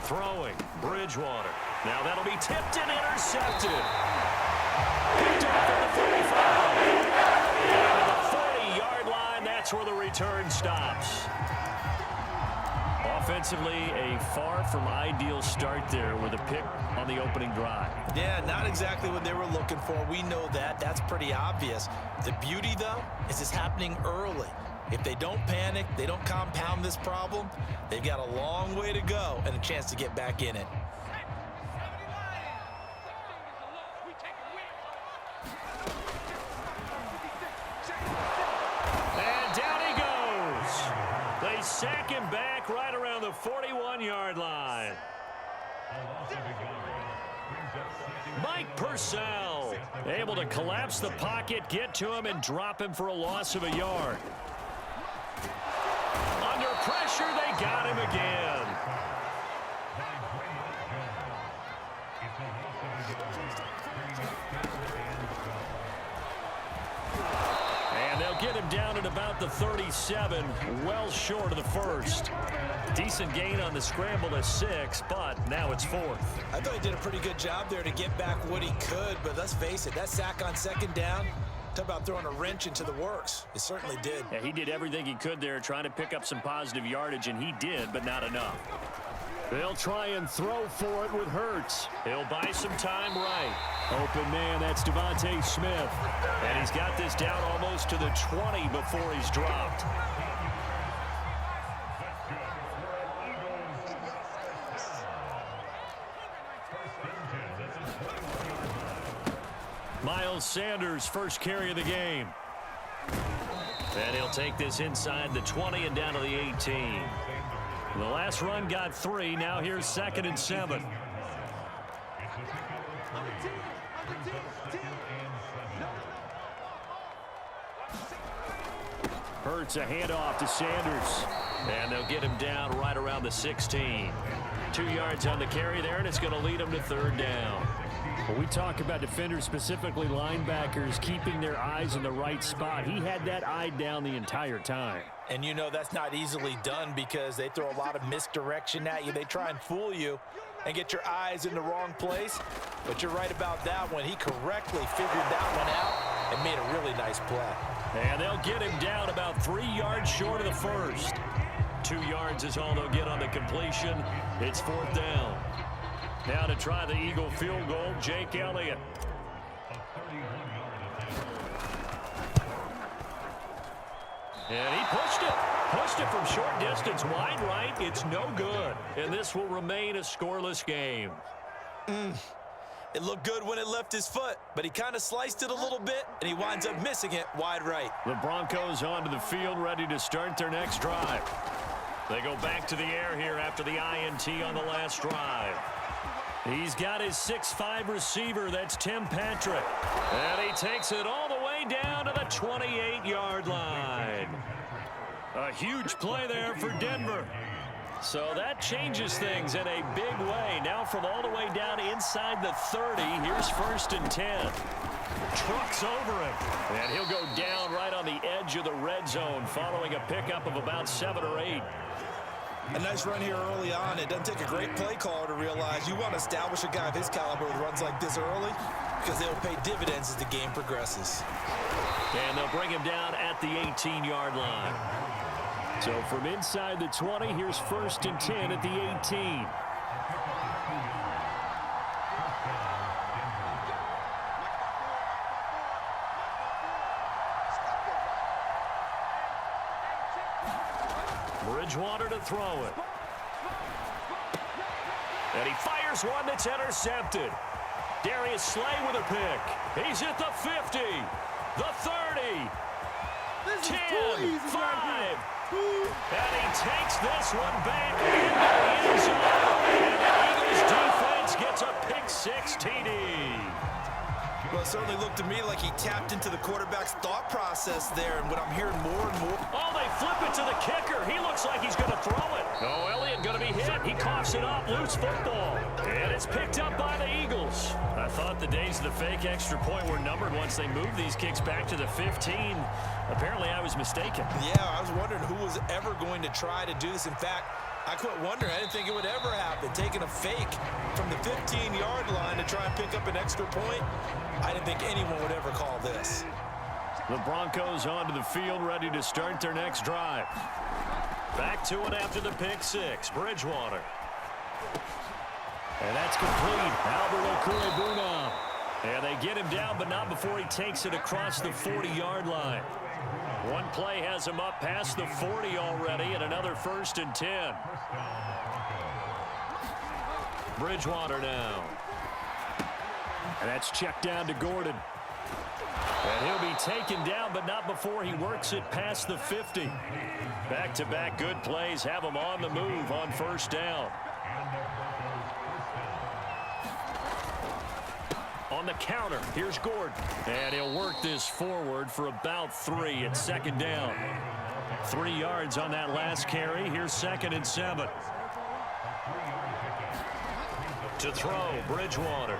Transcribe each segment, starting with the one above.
Throwing, Bridgewater. Now that'll be tipped and intercepted. Picked off at the 45. And to the 40-yard line, that's where the return stops. Offensively, a far from ideal start there with a pick on the opening drive. Yeah, not exactly what they were looking for. We know that. That's pretty obvious. The beauty, though, is it's happening early. If they don't panic, they don't compound this problem, they've got a long way to go and a chance to get back in it. And down he goes. They sack him back right around the 41-yard line. Mike Purcell able to collapse the pocket, get to him, and drop him for a loss of a yard. Under pressure, they got him again. And they'll get him down at about the 37, well short of the first. Decent gain on the scramble to 6, but now it's 4th. I thought he did a pretty good job there to get back what he could, but let's face it, that sack on second down, talk about throwing a wrench into the works. It certainly did. Yeah, he did everything he could there trying to pick up some positive yardage, and he did, but not enough. They'll try and throw for it with Hurts. He'll buy some time right. Open man, that's Devontae Smith. And he's got this down almost to the 20 before he's dropped. Miles Sanders, first carry of the game. And he'll take this inside the 20 and down to the 18. The last run got 3. Now here's 2nd and 7. Hurts a handoff to Sanders. And they'll get him down right around the 16. 2 yards on the carry there, and it's going to lead him to 3rd down. When we talk about defenders, specifically linebackers, keeping their eyes in the right spot, he had that eye down the entire time. And you know that's not easily done because they throw a lot of misdirection at you. They try and fool you and get your eyes in the wrong place. But you're right about that one. He correctly figured that one out and made a really nice play. And they'll get him down about 3 yards short of the first. 2 yards is all they'll get on the completion. It's 4th down. Now to try the Eagle field goal, Jake Elliott. And he pushed it from short distance, wide right. It's no good, and this will remain a scoreless game. It looked good when it left his foot, but he kind of sliced it a little bit, and he winds up missing it wide right. The Broncos onto the field, ready to start their next drive. They go back to the air here after the INT on the last drive. He's got his 6'5" receiver, that's Tim Patrick. And he takes it all the way down to the 28-yard line. A huge play there for Denver. So that changes things in a big way. Now from all the way down inside the 30, here's 1st and 10. Trucks over him. And he'll go down right on the edge of the red zone following a pickup of about 7 or 8. A nice run here early on. It doesn't take a great play caller to realize you want to establish a guy of his caliber with runs like this early because they'll pay dividends as the game progresses. And they'll bring him down at the 18-yard line. So from inside the 20, here's 1st and 10 at the 18. Bridgewater to throw it. And he fires one that's intercepted. Darius Slay with a pick. He's at the 50, the 30, 10, 5. And he takes this one back into the end zone. And the Eagles defense gets a pick-6 TD. Well, it certainly looked to me like he tapped into the quarterback's thought process there, and what I'm hearing more and more. Oh, they flip it to the kicker. He looks like he's going to throw it. Oh, Elliott going to be hit. He coughs it up. Loose football. And it's picked up by the Eagles. I thought the days of the fake extra point were numbered once they moved these kicks back to the 15. Apparently, I was mistaken. Yeah, I was wondering who was ever going to try to do this. In fact, I quit wondering. I didn't think it would ever happen. Taking a fake from the 15-yard line to try and pick up an extra point, I didn't think anyone would ever call this. The Broncos onto the field, ready to start their next drive. Back to it after the pick six. Bridgewater. And that's complete. Albert Okwuegbunam. And they get him down, but not before he takes it across the 40-yard line. One play has him up past the 40 already, and another 1st and 10. Bridgewater now. And that's checked down to Gordon. And he'll be taken down, but not before he works it past the 50. Back-to-back good plays have him on the move on 1st down. On the counter, here's Gordon. And he'll work this forward for about 3 at 2nd down. 3 yards on that last carry. Here's 2nd and 7. To throw, Bridgewater.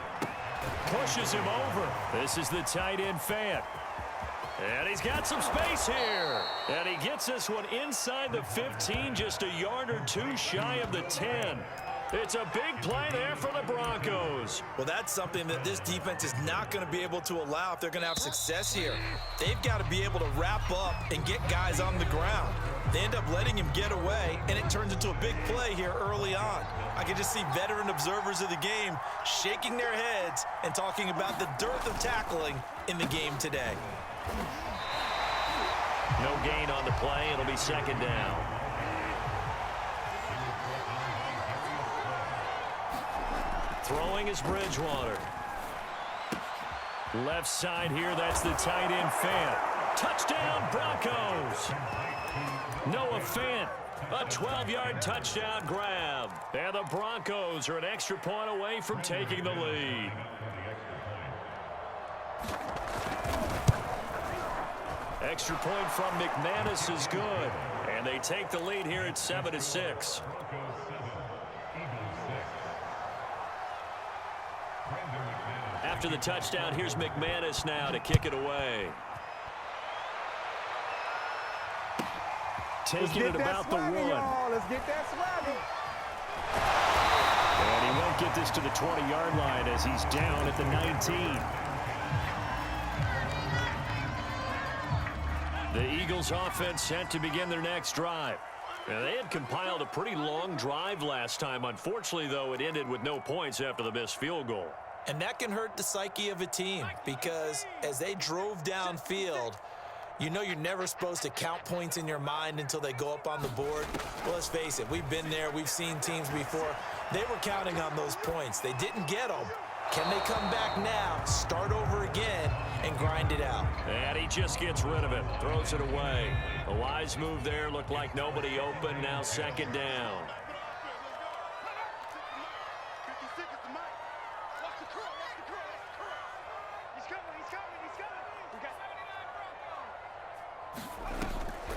Pushes him over. This is the tight end Fant. And he's got some space here. And he gets this one inside the 15, just a yard or 2 shy of the 10. It's a big play there for the Broncos. Well, that's something that this defense is not going to be able to allow if they're going to have success here. They've got to be able to wrap up and get guys on the ground. They end up letting him get away, and it turns into a big play here early on. I can just see veteran observers of the game shaking their heads and talking about the dearth of tackling in the game today. No gain on the play. It'll be 2nd down. Throwing is Bridgewater. Left side here, that's the tight end Fant. Touchdown, Broncos. Noah Fant, a 12-yard touchdown grab. And the Broncos are an extra point away from taking the lead. Extra point from McManus is good. And they take the lead here at 7-6. After the touchdown, here's McManus now to kick it away. Taking it about the 1. Let's get that swagger. And he won't get this to the 20-yard line as he's down at the 19. The Eagles offense set to begin their next drive. Now, they had compiled a pretty long drive last time. Unfortunately, though, it ended with no points after the missed field goal. And that can hurt the psyche of a team because as they drove downfield, you know you're never supposed to count points in your mind until they go up on the board. Well, let's face it, we've been there. We've seen teams before. They were counting on those points. They didn't get them. Can they come back now, start over again, and grind it out? And he just gets rid of it, throws it away. A wise move there, looked like nobody open, now 2nd down.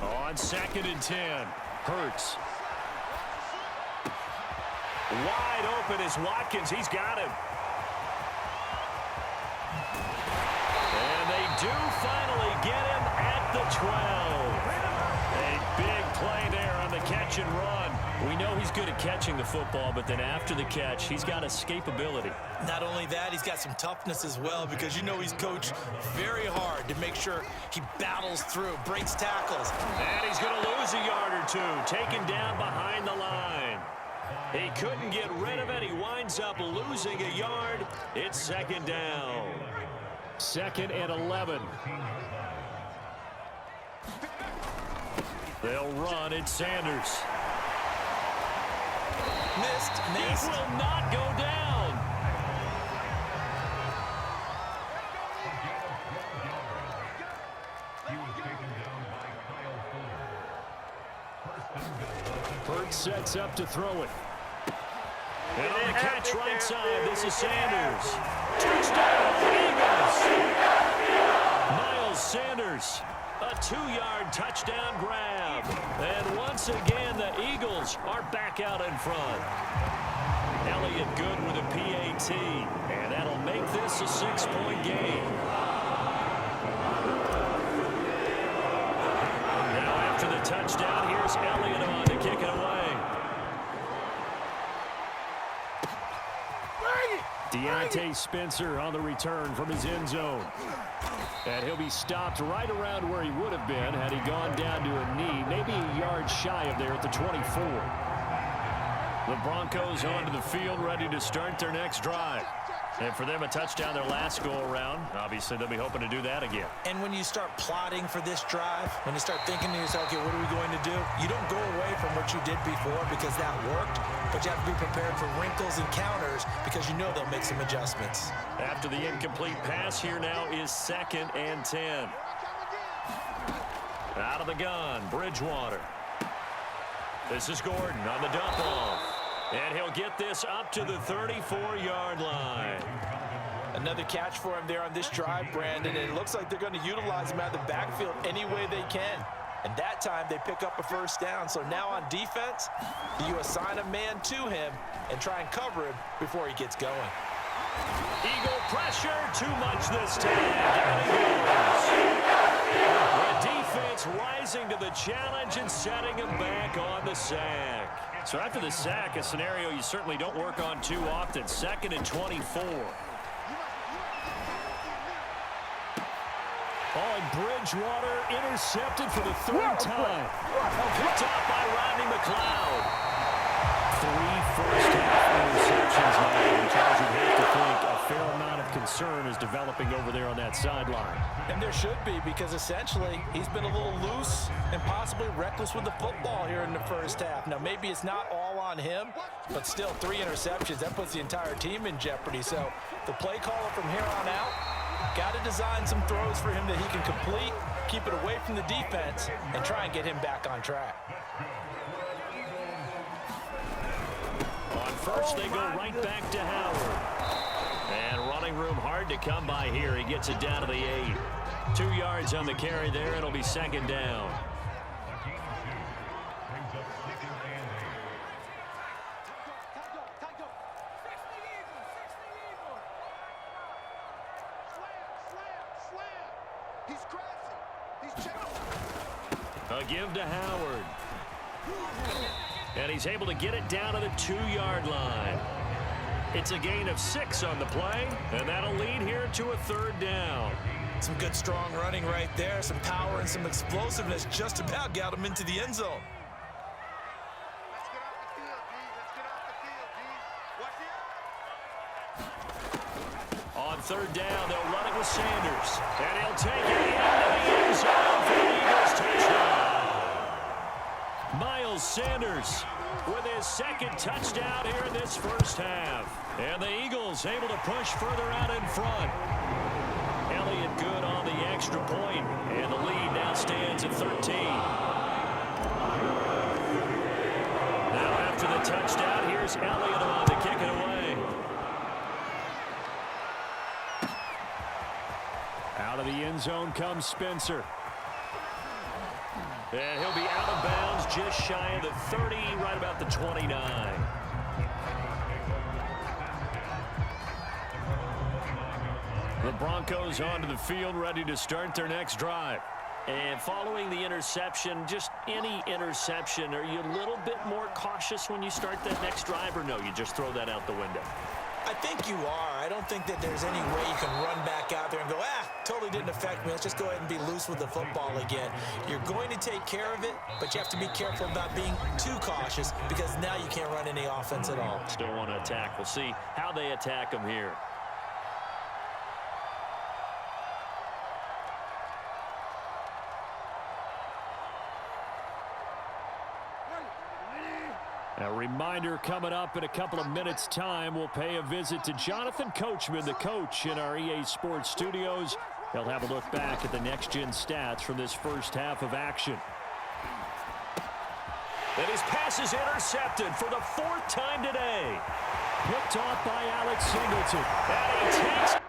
On 2nd and 10, Hurts. Wide open is Watkins. He's got him. And they do finally get him at the 12. A big play there on the catch and run. We know he's good at catching the football, but then after the catch, he's got escapability. Not only that, he's got some toughness as well because you know he's coached very hard to make sure he battles through, breaks tackles. And he's going to lose a yard or 2, taken down behind the line. He couldn't get rid of it. He winds up losing a yard. It's 2nd down. 2nd and 11. They'll run. It's Sanders. Missed. It will not go down. Hurts sets up to throw it. And on the catch right side, this is Sanders. Touchdown, Eagles! Miles Sanders, a 2-yard touchdown grab. And once again, the Eagles are back out in front. Elliott good with a PAT, and that'll make this a 6-point game. Now after the touchdown, here's Elliott on to kick it away. Deontay Spencer on the return from his end zone. And he'll be stopped right around where he would have been had he gone down to a knee, maybe a yard shy of there at the 24. The Broncos onto the field, ready to start their next drive. And for them, a touchdown their last go-around. Obviously, they'll be hoping to do that again. And when you start plotting for this drive, when you start thinking to yourself, okay, what are we going to do? You don't go away from what you did before because that worked, but you have to be prepared for wrinkles and counters because you know they'll make some adjustments. After the incomplete pass, here now is 2nd and 10. Out of the gun, Bridgewater. This is Gordon on the dump off. And he'll get this up to the 34-yard line. Another catch for him there on this drive, Brandon, and it looks like they're going to utilize him out of the backfield any way they can. And that time they pick up a first down. So now on defense, you assign a man to him and try and cover him before he gets going. Eagle pressure, too much this time. The defense rising to the challenge and setting him back on the sack. So after the sack, a scenario you certainly don't work on too often. 2nd and 24. Oh, and Bridgewater intercepted for the 3rd time. Picked up by Rodney McLeod. 3 first-half interceptions now. And Charles, you'd have to think a fair amount of concern is developing over there on that sideline. And there should be, because essentially he's been a little loose and possibly reckless with the football here in the first half. Now, maybe it's not all on him, but still 3 interceptions. That puts the entire team in jeopardy. So the play caller from here on out got to design some throws for him that he can complete, keep it away from the defense, and try and get him back on track. On first, they go right back to Howard. And running room hard to come by here. He gets it down to the 8. 2 yards on the carry there. It'll be 2nd down. A give to Howard. And he's able to get it down to the 2-yard line. It's a gain of 6 on the play, and that'll lead here to a 3rd down. Some good, strong running right there. Some power and some explosiveness just about got him into the end zone. Let's get off the field, G. Let's get off the field, G. Watch it. On 3rd down, they'll run it with Sanders. And he'll take it into the end zone for the Eagles touchdown. Miles Sanders with his 2nd touchdown here in this first half. And the Eagles able to push further out in front. Elliott good on the extra point, and the lead now stands at 13. Now after the touchdown, here's Elliott on to kick it away. Out of the end zone comes Spencer. And he'll be out of bounds just shy of the 30, right about the 29. The Broncos onto the field, ready to start their next drive. And following the interception, just any interception, are you a little bit more cautious when you start that next drive, or no, you just throw that out the window? I think you are. I don't think that there's any way you can run back out there and go, totally didn't affect me. Let's just go ahead and be loose with the football again. You're going to take care of it, but you have to be careful about being too cautious because now you can't run any offense at all. Still want to attack. We'll see how they attack them here. A reminder coming up in a couple of minutes' time. We'll pay a visit to Jonathan Coachman, the coach in our EA Sports studios. He'll have a look back at the next-gen stats from this first half of action. And his pass is intercepted for the 4th time today. Picked off by Alex Singleton. And he takes